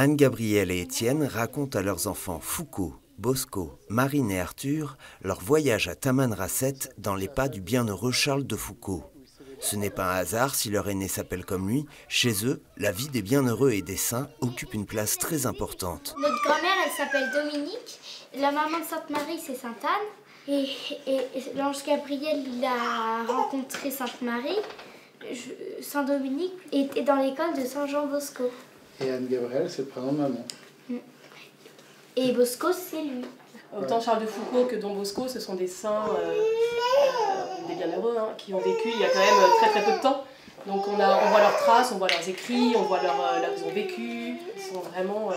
Anne-Gabrielle et Étienne racontent à leurs enfants Foucault, Bosco, Marine et Arthur leur voyage à Tamanrasset dans les pas du bienheureux Charles de Foucault. Ce n'est pas un hasard si leur aîné s'appelle comme lui. Chez eux, la vie des bienheureux et des saints occupe une place très importante. Notre grand-mère, elle s'appelle Dominique. La maman de Sainte Marie, c'est Sainte Anne. Et l'ange Gabriel, il a rencontré Sainte Marie. Saint Dominique était dans l'école de Saint Jean Bosco. Et Anne-Gabrielle, c'est le prénom de maman. Et Bosco, c'est lui. Autant Charles de Foucault que Don Bosco, ce sont des saints, des bienheureux, hein, qui ont vécu il y a quand même très très peu de temps. Donc on voit leurs traces, on voit leurs écrits, on voit là où ils ont vécu. Ils sont vraiment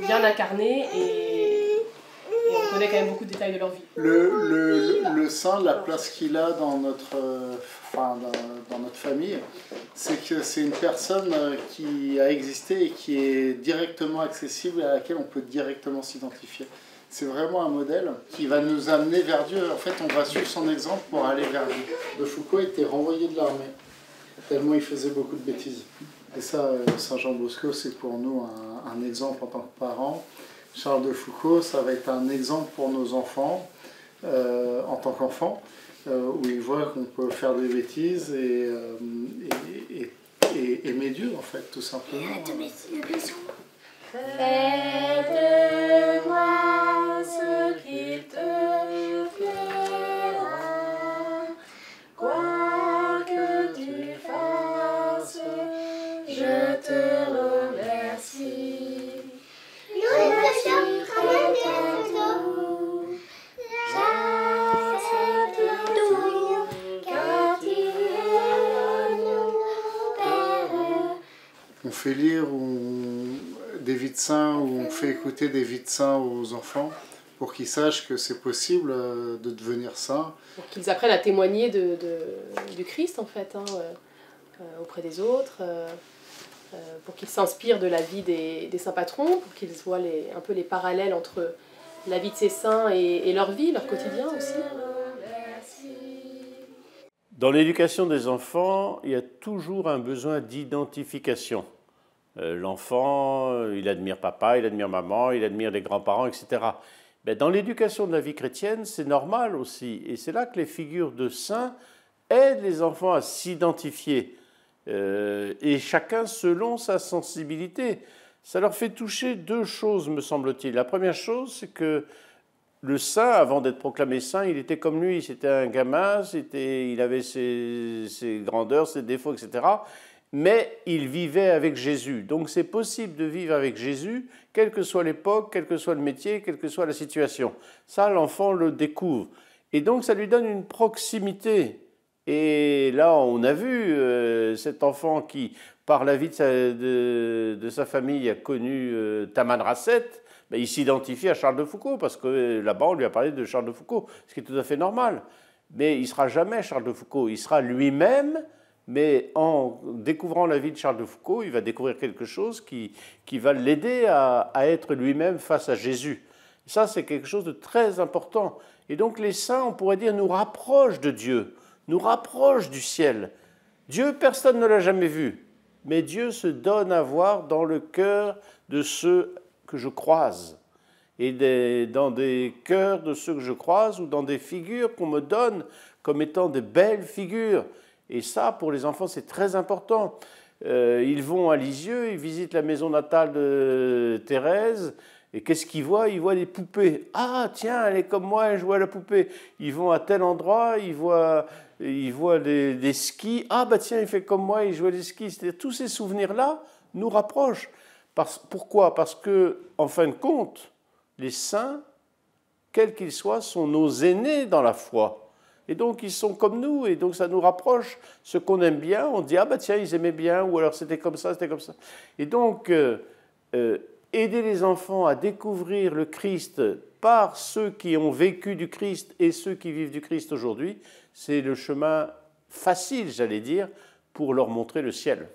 bien incarnés et on connaît quand même beaucoup de détails de leur vie. Le saint, la place qu'il a dans notre famille, c'est que c'est une personne qui a existé et qui est directement accessible et à laquelle on peut directement s'identifier. C'est vraiment un modèle qui va nous amener vers Dieu. En fait, on va suivre son exemple pour aller vers Dieu. De Foucault était renvoyé de l'armée, tellement il faisait beaucoup de bêtises. Et ça, Saint Jean Bosco, c'est pour nous un exemple en tant que parents. Charles de Foucault, ça va être un exemple pour nos enfants, en tant qu'enfants, où ils voient qu'on peut faire des bêtises et aimer Dieu, en fait, tout simplement. Fais-de-moi ce qui te plaira, quoi que tu fasses, je te remercie. Nous sommes très bientôt, j'accepte tout, car tu es mon Père. On fait lire des vies de saints, où on fait écouter des vies de saints aux enfants pour qu'ils sachent que c'est possible de devenir saint. Pour qu'ils apprennent à témoigner du Christ en fait, hein, auprès des autres, pour qu'ils s'inspirent de la vie des saints patrons, pour qu'ils voient un peu les parallèles entre la vie de ces saints et leur vie, leur quotidien aussi. Dans l'éducation des enfants, il y a toujours un besoin d'identification. L'enfant, il admire papa, il admire maman, il admire les grands-parents, etc. Mais dans l'éducation de la vie chrétienne, c'est normal aussi. Et c'est là que les figures de saints aident les enfants à s'identifier. Et chacun selon sa sensibilité. Ça leur fait toucher deux choses, me semble-t-il. La première chose, c'est que le saint, avant d'être proclamé saint, il était comme lui. C'était un gamin, il avait ses grandeurs, ses défauts, etc. Mais il vivait avec Jésus. Donc c'est possible de vivre avec Jésus, quelle que soit l'époque, quel que soit le métier, quelle que soit la situation. Ça, l'enfant le découvre. Et donc ça lui donne une proximité. Et là, on a vu cet enfant qui, par la vie de sa famille, a connu Tamanrasset, ben, il s'identifie à Charles de Foucault, parce que là-bas, on lui a parlé de Charles de Foucault, ce qui est tout à fait normal. Mais il ne sera jamais Charles de Foucault, il sera lui-même. Mais en découvrant la vie de Charles de Foucault, il va découvrir quelque chose qui va l'aider à être lui-même face à Jésus. Ça, c'est quelque chose de très important. Et donc les saints, on pourrait dire, nous rapprochent de Dieu, nous rapprochent du ciel. Dieu, personne ne l'a jamais vu, mais Dieu se donne à voir dans le cœur de ceux que je croise. Et dans des cœurs de ceux que je croise ou dans des figures qu'on me donne comme étant de belles figures. Et ça, pour les enfants, c'est très important. Ils vont à Lisieux, ils visitent la maison natale de Thérèse, et qu'est-ce qu'ils voient? Ils voient des poupées. Ah, tiens, elle est comme moi, elle joue à la poupée. Ils vont à tel endroit, ils voient des skis. Ah, bah tiens, il fait comme moi, il joue à des skis. C'est-à-dire, tous ces souvenirs-là nous rapprochent. Pourquoi? Parce que, en fin de compte, les saints, quels qu'ils soient, sont nos aînés dans la foi. Et donc, ils sont comme nous, et donc ça nous rapproche. Ce qu'on aime bien, on dit « Ah, bah tiens, ils aimaient bien », ou alors « C'était comme ça, c'était comme ça ». Et donc, aider les enfants à découvrir le Christ par ceux qui ont vécu du Christ et ceux qui vivent du Christ aujourd'hui, c'est le chemin facile, j'allais dire, pour leur montrer le ciel.